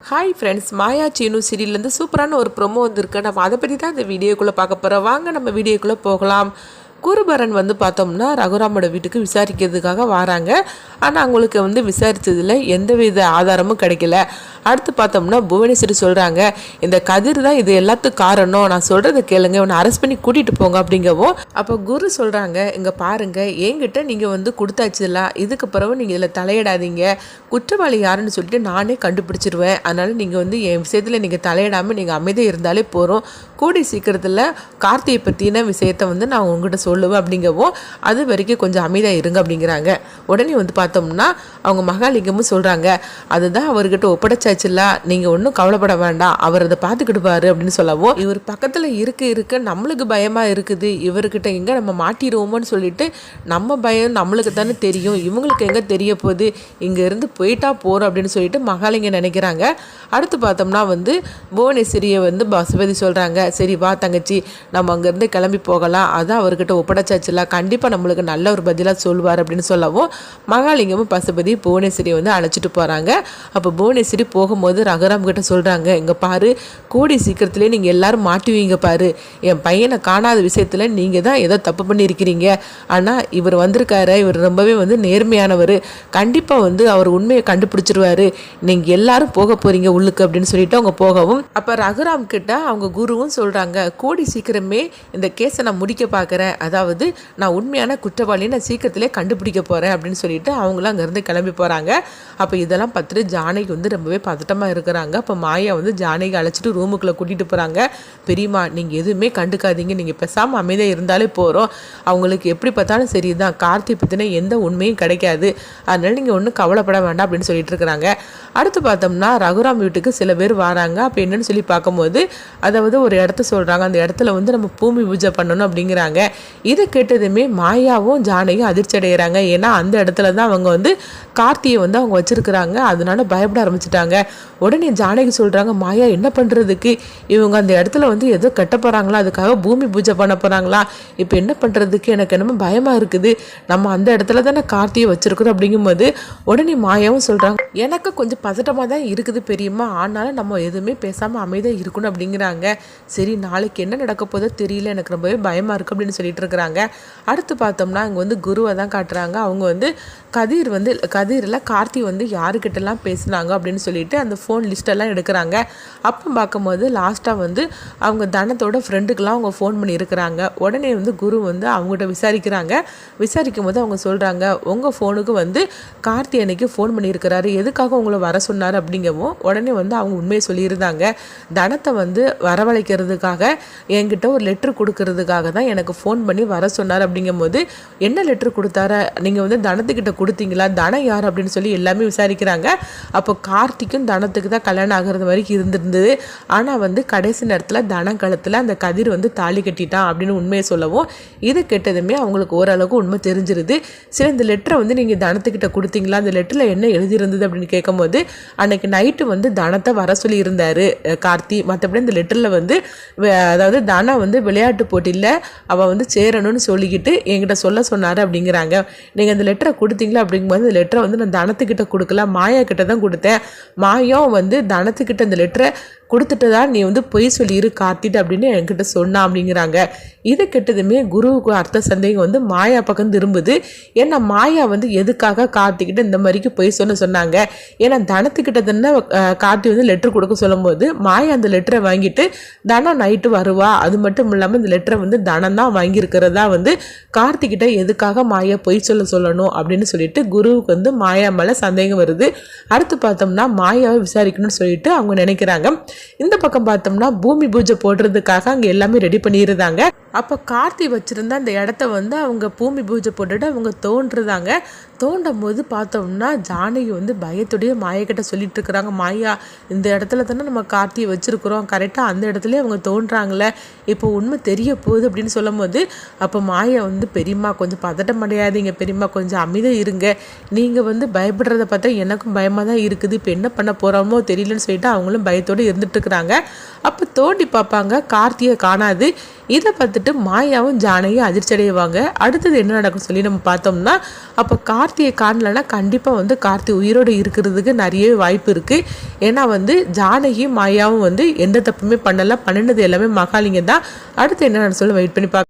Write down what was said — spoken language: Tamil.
ஹாய் ஃப்ரெண்ட்ஸ், மாயா சீனு சீரியல்லேருந்து சூப்பரான ஒரு ப்ரொமோ வந்திருக்கு. நம்ம அதை பற்றி தான் இந்த வீடியோக்குள்ளே பார்க்க போகிறோம். வாங்க நம்ம வீடியோக்குள்ளே போகலாம். குருபரன் பார்த்தோம்னா ரகுராமோட வீட்டுக்கு விசாரிக்கிறதுக்காக வராங்க. ஆனால் அவங்களுக்கு விசாரித்ததில் எந்தவித ஆதாரமும் கிடைக்கல. அடுத்து பார்த்தோம்னா புவனேஸ்வரி சொல்கிறாங்க, இந்த கதிர் தான் இது எல்லாத்துக்கும் காரணம், நான் சொல்கிறத கேளுங்க, இவனை அரெஸ்ட் பண்ணி கூட்டிகிட்டு போங்க அப்படிங்கவும், அப்போ குரு சொல்கிறாங்க, இங்கே பாருங்கள், என்கிட்ட நீங்கள் கொடுத்தாச்சுல, இதுக்கு பிறகு நீங்கள் இதில் தலையிடாதீங்க, குற்றவாளி யாருன்னு சொல்லிட்டு நானே கண்டுபிடிச்சிருவேன். அதனால் நீங்கள் என் விஷயத்தில் நீங்கள் தலையிடாமல் நீங்கள் அமைதியாக இருந்தாலே போகிறோம். கூடி சீக்கிரத்தில் கார்த்தியை பற்றின விஷயத்தை நான் உங்ககிட்ட சொல்லுவேன் அப்படிங்கவும், அது வரைக்கும் கொஞ்சம் அமைதியாக இருங்க அப்படிங்கிறாங்க. உடனே பார்த்தோம்னா அவங்க மகாலிங்கமும் சொல்கிறாங்க, அதுதான் அவர்கிட்ட ஒப்படைச்சாச்சுல, நீங்கள் ஒன்றும் கவலைப்பட வேண்டாம், அவர் அதை பார்த்துக்கிடுவாரு அப்படின்னு சொல்லவும், இவர் பக்கத்தில் இருக்க நம்மளுக்கு பயமாக இருக்குது, இவர்கிட்ட எங்கே நம்ம மாட்டிடுவோமோன்னு சொல்லிட்டு நம்ம பயம் நம்மளுக்கு தானே தெரியும், இவங்களுக்கு எங்கே தெரிய போகுது, இங்கேருந்து போயிட்டா போகிறோம் அப்படின்னு சொல்லிட்டு மகாலிங்கம் நினைக்கிறாங்க. அடுத்து பார்த்தோம்னா புவனேஸ்வரியை பசுபதி சொல்கிறாங்க, சரி வா தங்கச்சி, நம்ம அங்கேருந்து கிளம்பி போகலாம், அதான் அவர்கிட்ட ஒப்படைச்சாச்சுல, கண்டிப்பாக நம்மளுக்கு நல்ல ஒரு பதிலாக சொல்லுவார் அப்படின்னு சொல்லவும், மகாலிங்கமும் பசுபதி புவனேஸ்வரியை அழைச்சிட்டு போகிறாங்க. அப்போ புவனேஸ்வரி போகும்போது ரகுராம் கிட்ட சொல்கிறாங்க, இங்கே பாரு, கூடி சீக்கிரத்துலேயே நீங்கள் எல்லோரும் மாட்டுவீங்க பாரு, என் பையனை காணாத விஷயத்தில் நீங்கள் தான் ஏதோ தப்பு பண்ணியிருக்கிறீங்க, ஆனால் இவர் வந்திருக்காரு, இவர் ரொம்பவே நேர்மையானவர், கண்டிப்பாக அவர் உண்மையை கண்டுபிடிச்சிருவாரு, நீங்கள் எல்லாரும் போக போகிறீங்க உள்ளுக்கு அப்படின்னு சொல்லிட்டு அவங்க போகவும், அப்போ ரகுராம் கிட்ட அவங்க குருவும் சொல்கிறாங்க, கூடி சீக்கிரமே இந்த கேஸை நான் முடிக்க பார்க்குறேன், அதாவது நான் உண்மையான குற்றவாளியை நான் சீக்கிரத்திலே கண்டுபிடிக்க போகிறேன் அப்படின்னு சொல்லிட்டு அவங்களும் அங்கேருந்து கிளம்பி போகிறாங்க. அப்போ இதெல்லாம் பார்த்துட்டு ஜானகி ரொம்பவே பதட்டமாக இருக்கிறாங்க. அப்போ மாயா ஜானகி அழைச்சிட்டு ரூமுக்குள்ளே கூட்டிகிட்டு போகிறாங்க. பெரியம்மா, நீங்கள் எதுவுமே கண்டுக்காதீங்க, நீங்கள் பேசாமல் அமைதியாக இருந்தாலே போகிறோம், அவங்களுக்கு எப்படி பார்த்தாலும் சரி தான், கார்த்தி பற்றின எந்த உண்மையும் கிடைக்காது, அதனால் நீங்கள் ஒன்றும் கவலைப்பட வேண்டாம் அப்படின்னு சொல்லிட்டு இருக்கிறாங்க. அடுத்து பார்த்தோம்னா ரகுராம் வீட்டுக்கு சில பேர் வராங்க. அப்போ என்னன்னு சொல்லி பார்க்கும்போது, அதாவது ஒரு இடத்த சொல்கிறாங்க, அந்த இடத்துல நம்ம பூமி பூஜை பண்ணணும் அப்படிங்கிறாங்க. இதை கேட்டதுமே மாயாவும் ஜானகியும் அதிர்ச்சி அடைகிறாங்க. ஏன்னா அந்த இடத்துல தான் அவங்க கார்த்தியை அவங்க வச்சிருக்கிறாங்க, அதனால பயப்பட ஆரம்பிச்சிட்டாங்க. உடனே ஜானகி சொல்கிறாங்க, மாயா என்ன பண்ணுறதுக்கு, இவங்க அந்த இடத்துல ஏதோ கட்ட போகிறாங்களா, அதுக்காக பூமி பூஜை பண்ண போகிறாங்களா, இப்போ என்ன பண்ணுறதுக்கு, எனக்கு என்னமோ பயமாக இருக்குது, நம்ம அந்த இடத்துல தானே கார்த்தியை வச்சுருக்குறோம் அப்படிங்கும்போது, உடனே மாயாவும் சொல்கிறாங்க, எனக்கு கொஞ்சம் பதட்டமாக தான் இருக்குது பெரியம்மா, ஆனாலும் நம்ம எதுவுமே பேசாமல் அமைதியாக இருக்கணும் அப்படிங்கிறாங்க. சரி, நாளைக்கு என்ன நடக்க போதோ தெரியல, எனக்கு ரொம்பவே பயமாக இருக்குது அப்படின்னு சொல்லிட்டு இருக்கிறாங்க. அடுத்து பார்த்தோம்னா இங்கே குருவை தான் காட்டுறாங்க. அவங்க கதிரில் கார்த்தி யாருக்கிட்டலாம் பேசுனாங்க அப்படின்னு சொல்லிட்டு அந்த ஃபோன் லிஸ்ட்டெல்லாம் எடுக்கிறாங்க. அப்போ பார்க்கும்போது லாஸ்ட்டாக அவங்க தனத்தோட ஃப்ரெண்டுக்கெலாம் அவங்க ஃபோன் பண்ணியிருக்கிறாங்க. உடனே குரு அவங்ககிட்ட விசாரிக்கிறாங்க. விசாரிக்கும் போது அவங்க சொல்கிறாங்க, உங்கள் ஃபோனுக்கு கார்த்தி அன்னைக்கு ஃபோன் பண்ணியிருக்கிறாரு, எதுக்காக உங்களை வர சொன்னார் அப்படிங்கவும், உடனே அவங்க உண்மையை சொல்லியிருந்தாங்க. தனத்தை வரவழைக்கிறதுக்காக என்கிட்ட ஒரு லெட்ரு கொடுக்கறதுக்காக தான் எனக்கு ஃபோன் பண்ணி வர சொன்னார் அப்படிங்கும்போது, என்ன லெட்ரு கொடுத்தார, நீங்கள் தனத்துக்கிட்ட கொடுத்தீங்களா, தனம் யார் அப்படின்னு சொல்லி எல்லாமே விசாரிக்கிறாங்க. அப்போ கார்த்திக்கும் தனத்துக்கு தான் கல்யாணம் ஆகிறது வரைக்கும் இருந்திருந்தது. ஆனால் கடைசி நேரத்தில் தனம் கழுத்தில் அந்த கதிர் தாலி கட்டிட்டான் அப்படின்னு உண்மையை சொல்லவும், இது கெட்டதுமே அவங்களுக்கு ஓரளவுக்கு உண்மை தெரிஞ்சிருது. சரி, இந்த லெட்டரை நீங்கள் தனத்துக்கிட்ட கொடுத்தீங்களா, அந்த லெட்டரில் என்ன எழுதியிருந்தது அப்படின்னு கேட்கும்போது, அன்னைக்கு நைட்டு தனத்தை வர சொல்லி இருந்தார் கார்த்தி, மற்றபடி இந்த லெட்டரில் அதாவது தனம் விளையாட்டு போட்டியில் அவள் சேரணும்னு சொல்லிக்கிட்டு என்கிட்ட சொல்ல சொன்னார் அப்படிங்கிறாங்க. நீங்கள் அந்த லெட்டரை கொடுத்தீங்களா அப்படிங்கும்போது, அந்த லெட்டரை நான் தனத்துக்கிட்ட கொடுக்கல, மாயா கிட்ட தான் கொடுத்தேன், மாயம் தனத்துக்கிட்ட அந்த லெட்டரை கொடுத்துட்டு தான் நீ பொய் சொல்லியிரு கார்த்திட்டு அப்படின்னு என்கிட்ட சொன்னான் அப்படிங்கிறாங்க. இதை கெட்டதுமே குருவுக்கு அர்த்த சந்தேகம் மாயா பக்கம் திரும்புது. ஏன்னா மாயா எதுக்காக கார்த்திக்கிட்ட இந்த மாதிரிக்கு பொய் சொன்னாங்க, ஏன்னா தனத்துக்கிட்ட தானே கார்த்தி லெட்டர் கொடுக்க சொல்லும் போது மாயா அந்த லெட்டரை வாங்கிட்டு தனம் நைட்டு வருவா, அது மட்டும் இல்லாமல் இந்த லெட்டரை தனம் தான் வாங்கியிருக்கிறதா கார்த்திக்கிட்ட எதுக்காக மாயா பொய் சொல்லணும் அப்படின்னு சொல்லிட்டு குருவுக்கு மாயா மேலே சந்தேகம் வருது. அடுத்து பார்த்தோம்னா மாயாவை விசாரிக்கணும்னு சொல்லிட்டு அவங்க நினைக்கிறாங்க. இந்த பக்கம் பார்த்தோம்னா பூமி பூஜை போடுறதுக்காக அங்கே எல்லாமே ரெடி பண்ணியிருந்தாங்க. அப்போ கார்த்தி வச்சுருந்த அந்த இடத்த அவங்க பூமி பூஜை போட்டுட்டு அவங்க தோண்டும் போது பார்த்தோம்னா ஜானகி பயத்துடைய மாயக்கிட்ட சொல்லிட்டு இருக்கிறாங்க, மாயா இந்த இடத்துல தானே நம்ம கார்த்தியை வச்சுருக்குறோம், கரெக்டாக அந்த இடத்துல அவங்க தோன்றாங்களே, இப்போ உண்மை தெரிய போகுது அப்படின்னு சொல்லும் போது, அப்போ மாயா பெரியம்மா கொஞ்சம் பதட்டம் அடையாதீங்க பெரியம்மா, கொஞ்சம் அமைதியாக இருங்க, நீங்கள் பயப்படுறத பார்த்தா எனக்கும் பயமாக தான் இருக்குது, இப்போ என்ன பண்ண போகிறோமோ தெரியலன்னு சொல்லிட்டு அவங்களும் பயத்தோடு இருந்துட்டு இருக்கிறாங்க. அப்போ தோண்டி பார்ப்பாங்க, கார்த்தியை காணாது. இதை பார்த்துட்டு மாயாவும் ஜானகியும் அதிர்ச்சி அடைவாங்க. அடுத்தது என்ன நடக்கும் சொல்லி நம்ம பார்த்தோம்னா, அப்போ கார்த்தியை காணலன்னா கண்டிப்பாக வந்து கார்த்தி உயிரோடு இருக்கிறதுக்கு நிறைய வாய்ப்பு இருக்குது. ஏன்னா வந்து ஜானகி மாயாவும் வந்து எந்த தப்புமே பண்ணலை, பண்ணினது எல்லாமே மகாலிங்கம் தான். அடுத்து என்ன சொல்ல வெயிட் பண்ணி பார்க்க.